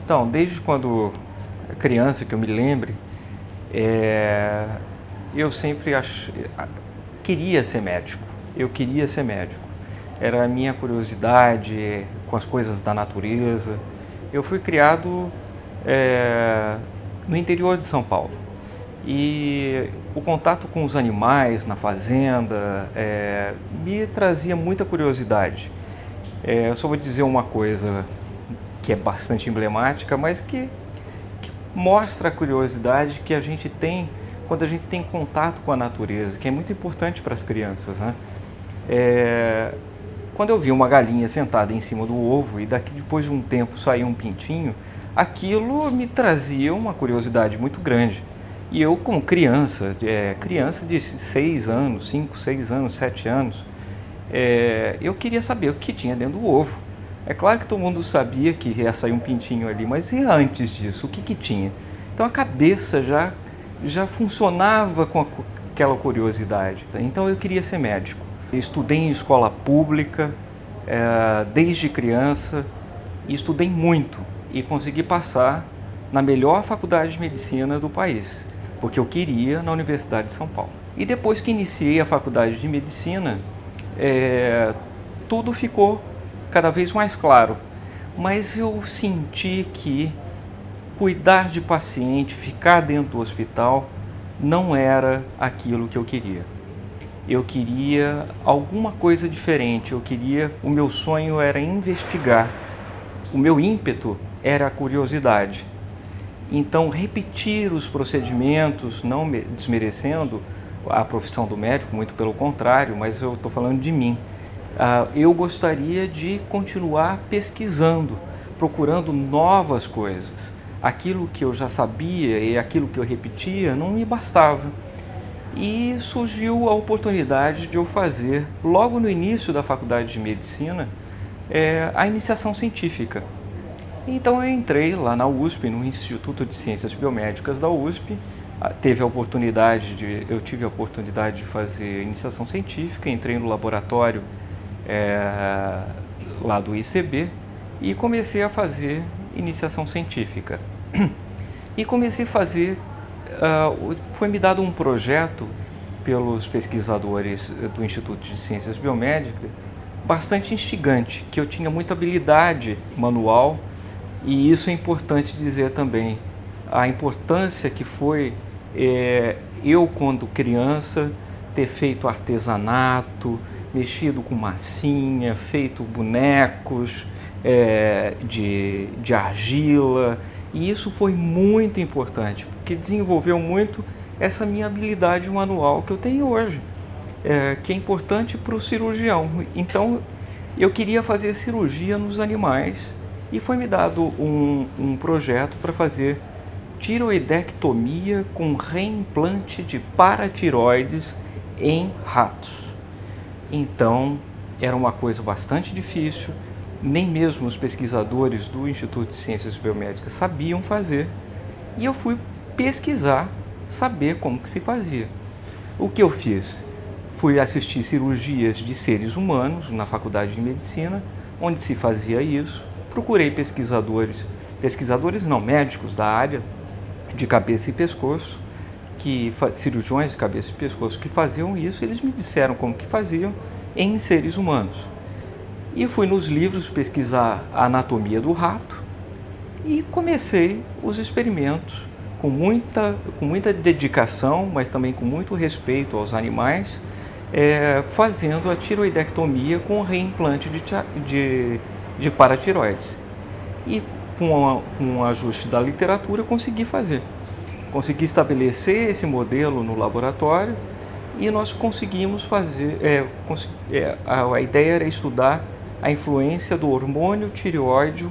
Então, desde quando criança, que eu me lembre, eu sempre queria ser médico. Eu queria ser médico. Era a minha curiosidade com as coisas da natureza. Eu fui criado no interior de São Paulo. E o contato com os animais na fazenda me trazia muita curiosidade. Eu só vou dizer uma coisa que é bastante emblemática, mas que mostra a curiosidade que a gente tem quando a gente tem contato com a natureza, que é muito importante para as crianças, né? Quando eu vi uma galinha sentada em cima do ovo e daqui depois de um tempo saía um pintinho, aquilo me trazia uma curiosidade muito grande. E eu, como criança, criança de 6 anos, 5, 6 anos, 7 anos, eu queria saber o que tinha dentro do ovo. É claro que todo mundo sabia que ia sair um pintinho ali, mas e antes disso, o que tinha? Então a cabeça já funcionava com aquela curiosidade. Então eu queria ser médico. Eu estudei em escola pública desde criança e estudei muito e consegui passar na melhor faculdade de medicina do país, porque eu queria na Universidade de São Paulo. E depois que iniciei a faculdade de medicina, tudo ficou cada vez mais claro, mas eu senti que cuidar de paciente, ficar dentro do hospital, não era aquilo que eu queria. Eu queria alguma coisa diferente, o meu sonho era investigar, o meu ímpeto era a curiosidade. Então, repetir os procedimentos, não desmerecendo a profissão do médico, muito pelo contrário, mas eu estou falando de mim. Eu gostaria de continuar pesquisando, procurando novas coisas. Aquilo que eu já sabia e aquilo que eu repetia não me bastava. E surgiu a oportunidade de eu fazer, logo no início da faculdade de medicina, a iniciação científica. Então eu entrei lá na USP, no Instituto de Ciências Biomédicas da USP, eu tive a oportunidade de fazer iniciação científica, entrei no laboratório lá do ICB e comecei a fazer iniciação científica. E comecei a fazer, foi me dado um projeto pelos pesquisadores do Instituto de Ciências Biomédicas, bastante instigante, que eu tinha muita habilidade manual, e isso é importante dizer também, a importância que foi eu, quando criança, ter feito artesanato, mexido com massinha, feito bonecos de argila, e isso foi muito importante, porque desenvolveu muito essa minha habilidade manual que eu tenho hoje, que é importante para o cirurgião. Então, eu queria fazer cirurgia nos animais e foi me dado um projeto para fazer tiroidectomia com reimplante de paratiroides em ratos. Então, era uma coisa bastante difícil, nem mesmo os pesquisadores do Instituto de Ciências Biomédicas sabiam fazer, e eu fui pesquisar, saber como que se fazia. O que eu fiz? Fui assistir cirurgias de seres humanos na Faculdade de Medicina, onde se fazia isso, procurei pesquisadores não, médicos da área de cabeça e pescoço, cirurgiões de cabeça e pescoço que faziam isso, eles me disseram como que faziam em seres humanos. E fui nos livros pesquisar a anatomia do rato e comecei os experimentos com muita dedicação, mas também com muito respeito aos animais, fazendo a tiroidectomia com reimplante de paratiroides. E com um ajuste da literatura consegui fazer. Consegui estabelecer esse modelo no laboratório e nós conseguimos fazer, a ideia era estudar a influência do hormônio tireoide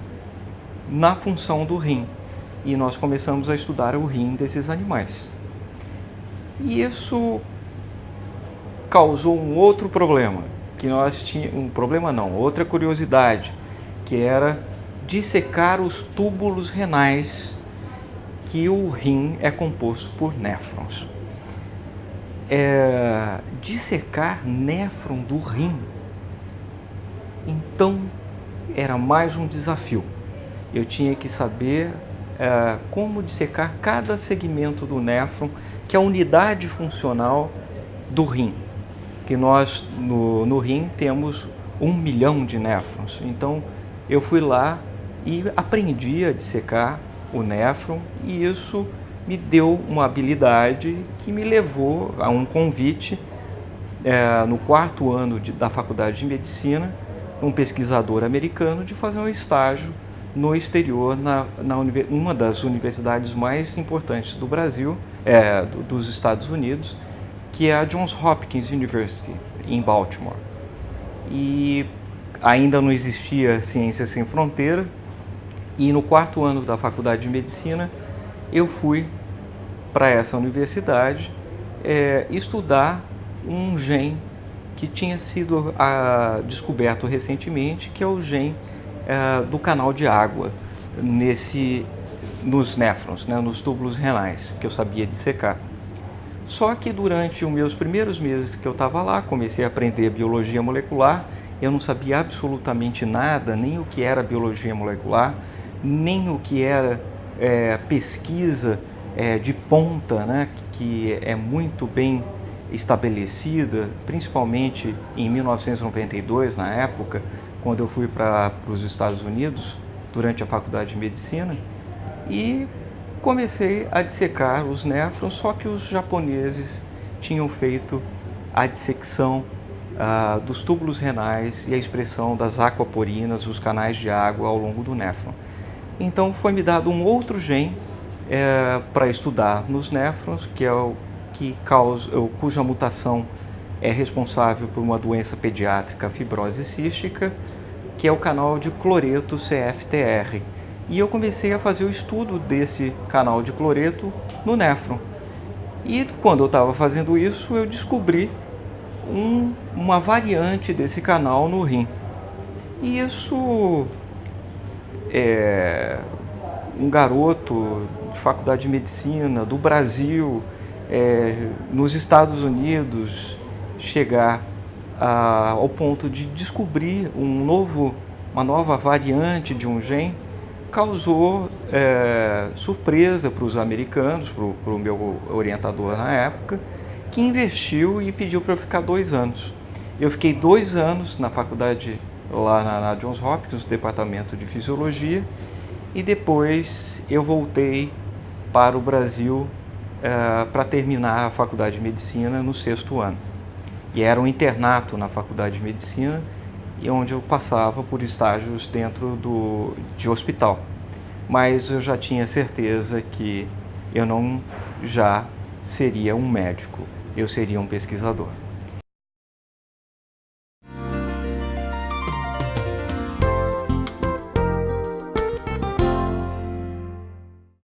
na função do rim. E nós começamos a estudar o rim desses animais. E isso causou um outro problema, que nós tínhamos, outra curiosidade, que era dissecar os túbulos renais, que o rim é composto por néfrons. Dissecar néfron do rim, então era mais um desafio. Eu tinha que saber como dissecar cada segmento do néfron, que é a unidade funcional do rim, que nós no rim temos 1 milhão de néfrons. Então eu fui lá e aprendi a dissecar o néfron, e isso me deu uma habilidade que me levou a um convite no 4º ano da faculdade de medicina, um pesquisador americano, de fazer um estágio no exterior, uma das universidades mais importantes do Brasil, dos Estados Unidos, que é a Johns Hopkins University, em Baltimore. E ainda não existia Ciências Sem Fronteira, e no 4º ano da faculdade de medicina eu fui para essa universidade estudar um gene que tinha sido descoberto recentemente, que é o gene do canal de água nos néfrons, né, nos túbulos renais, que eu sabia dissecar. Só que durante os meus primeiros meses que eu estava lá, comecei a aprender biologia molecular. Eu não sabia absolutamente nada, nem o que era biologia molecular, nem o que era pesquisa de ponta, né, que é muito bem estabelecida, principalmente em 1992, na época, quando eu fui para os Estados Unidos, durante a faculdade de medicina, e comecei a dissecar os néfrons, só que os japoneses tinham feito a dissecção dos túbulos renais e a expressão das aquaporinas, os canais de água ao longo do néfron. Então foi-me dado um outro gene para estudar nos néfrons, que é cuja mutação é responsável por uma doença pediátrica, fibrose cística, que é o canal de cloreto CFTR. E eu comecei a fazer o estudo desse canal de cloreto no néfron. E quando eu estava fazendo isso, eu descobri uma variante desse canal no rim. E isso um garoto de faculdade de medicina do Brasil, nos Estados Unidos, chegar ao ponto de descobrir uma nova variante de um gene, causou surpresa para os americanos, para o meu orientador na época, que investiu e pediu para eu ficar 2 anos. Eu fiquei 2 anos na faculdade, lá na Johns Hopkins, no departamento de fisiologia, e depois eu voltei para o Brasil para terminar a faculdade de medicina no 6º ano. E era um internato na faculdade de medicina, e onde eu passava por estágios dentro de hospital. Mas eu já tinha certeza que eu não já seria um médico, eu seria um pesquisador.